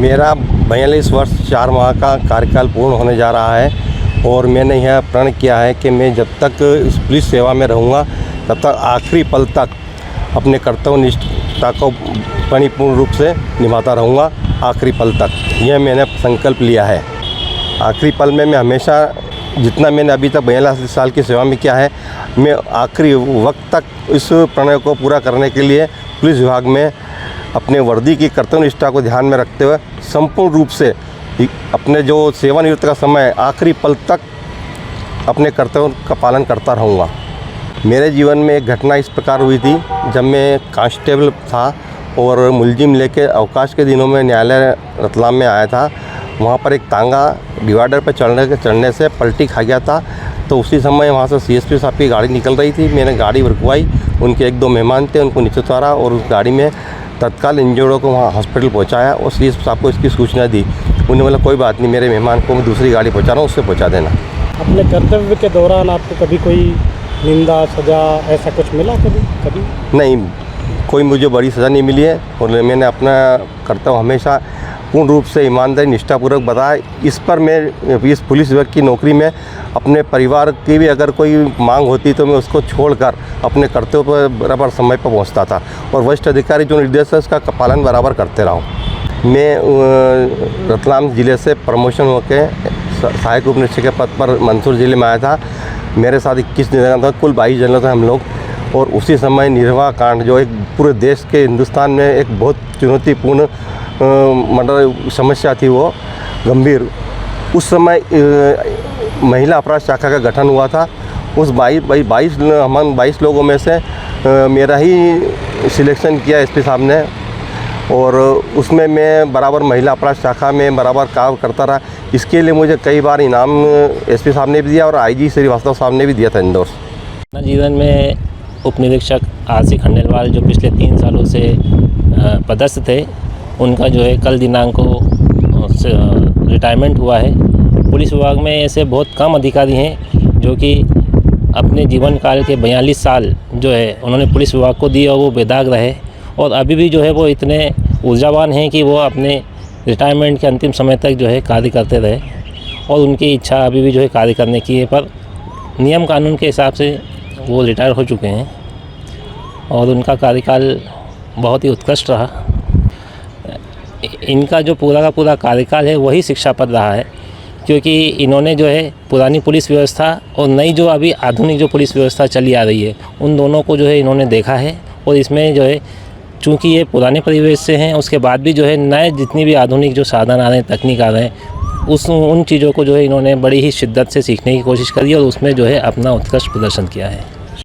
मेरा 42 वर्ष 4 माह का कार्यकाल पूर्ण होने जा रहा है और मैंने यह प्रण किया है कि मैं जब तक इस पुलिस सेवा में रहूँगा तब तक आखिरी पल तक अपने कर्तव्यनिष्ठता को परिपूर्ण रूप से निभाता रहूँगा, आखिरी पल तक। यह मैंने संकल्प लिया है। आखिरी पल में मैं हमेशा जितना मैंने अभी तक 42 साल की सेवा में किया है, मैं आखिरी वक्त तक इस प्रणय को पूरा करने के लिए पुलिस विभाग में अपने वर्दी की कर्तव्यनिष्ठा को ध्यान में रखते हुए संपूर्ण रूप से अपने जो सेवानिवृत्त का समय आखिरी पल तक अपने कर्तव्यों का पालन करता रहूँगा। मेरे जीवन में एक घटना इस प्रकार हुई थी, जब मैं कांस्टेबल था और मुलजिम लेके अवकाश के दिनों में न्यायालय रतलाम में आया था। वहाँ पर एक तांगा डिवाइडर पर चढ़ने से पलटी खा गया था। तो उसी समय वहाँ से सीएसपी साहब की गाड़ी निकल रही थी। मैंने गाड़ी रुकवाई, उनके 1-2 मेहमान थे, उनको नीचे उतारा और उस गाड़ी में तत्काल इंजर्डों को वहाँ हॉस्पिटल पहुँचाया और सीएसपी साहब को इसकी सूचना दी। उन्होंने बोला कोई बात नहीं, मेरे मेहमान को मैं दूसरी गाड़ी पहुँचा रहा हूँ, उससे पहुँचा देना। अपने कर्तव्य के दौरान आपको कभी कोई निंदा, सज़ा ऐसा कुछ मिला कभी? नहीं, कोई मुझे बड़ी सज़ा नहीं मिली है और मैंने अपना कर्तव्य हमेशा पूर्ण रूप से ईमानदारी निष्ठापूर्वक बताया। इस पर मैं इस पुलिस विभाग की नौकरी में अपने परिवार की भी अगर कोई मांग होती तो मैं उसको छोड़कर अपने कर्तव्य पर बराबर समय पर पहुंचता था और वरिष्ठ अधिकारी जो निर्देश है उसका पालन बराबर करते रहा हूँ। मैं रतलाम ज़िले से प्रमोशन होकर सहायक उप निरीक्षक के पद पर मंदसौर ज़िले में आया था। मेरे साथ 21 जन था, कुल 22 जन थे हम लोग। और उसी समय निर्वाह कांड जो एक पूरे देश के हिंदुस्तान में एक बहुत चुनौतीपूर्ण मर्डर समस्या थी, वो गंभीर। उस समय महिला अपराध शाखा का गठन हुआ था। उस 22 लोगों में से मेरा ही सिलेक्शन किया एसपी साहब ने और उसमें मैं बराबर महिला अपराध शाखा में बराबर काम करता रहा। इसके लिए मुझे कई बार इनाम एसपी साहब ने भी दिया और आईजी श्रीवास्तव साहब ने भी दिया था इंदौर। जीवन में उप निरीक्षक आरसी खंडेलवाल जो पिछले 3 सालों से पदस्थ थे, उनका जो है कल दिनांक को रिटायरमेंट हुआ है। पुलिस विभाग में ऐसे बहुत कम अधिकारी हैं जो कि अपने जीवन काल के 42 साल जो है उन्होंने पुलिस विभाग को दिए और वो बेदाग रहे और अभी भी जो है वो इतने ऊर्जावान हैं कि वो अपने रिटायरमेंट के अंतिम समय तक जो है कार्य करते रहे और उनकी इच्छा अभी भी जो है कार्य करने की है, पर नियम कानून के हिसाब से वो रिटायर हो चुके हैं और उनका कार्यकाल बहुत ही उत्कृष्ट रहा। इनका जो पूरा का पूरा कार्यकाल है वही शिक्षा पद रहा है, क्योंकि इन्होंने जो है पुरानी पुलिस व्यवस्था और नई जो अभी आधुनिक जो पुलिस व्यवस्था चली आ रही है उन दोनों को जो है इन्होंने देखा है और इसमें जो है चूँकि ये पुराने परिवेश से हैं, उसके बाद भी जो है नए जितनी भी आधुनिक जो साधन आ रहे हैं, तकनीक आ रहे हैं, उन चीज़ों को जो है इन्होंने बड़ी ही शिद्दत से सीखने की कोशिश करी और उसमें जो है अपना उत्कृष्ट प्रदर्शन किया है।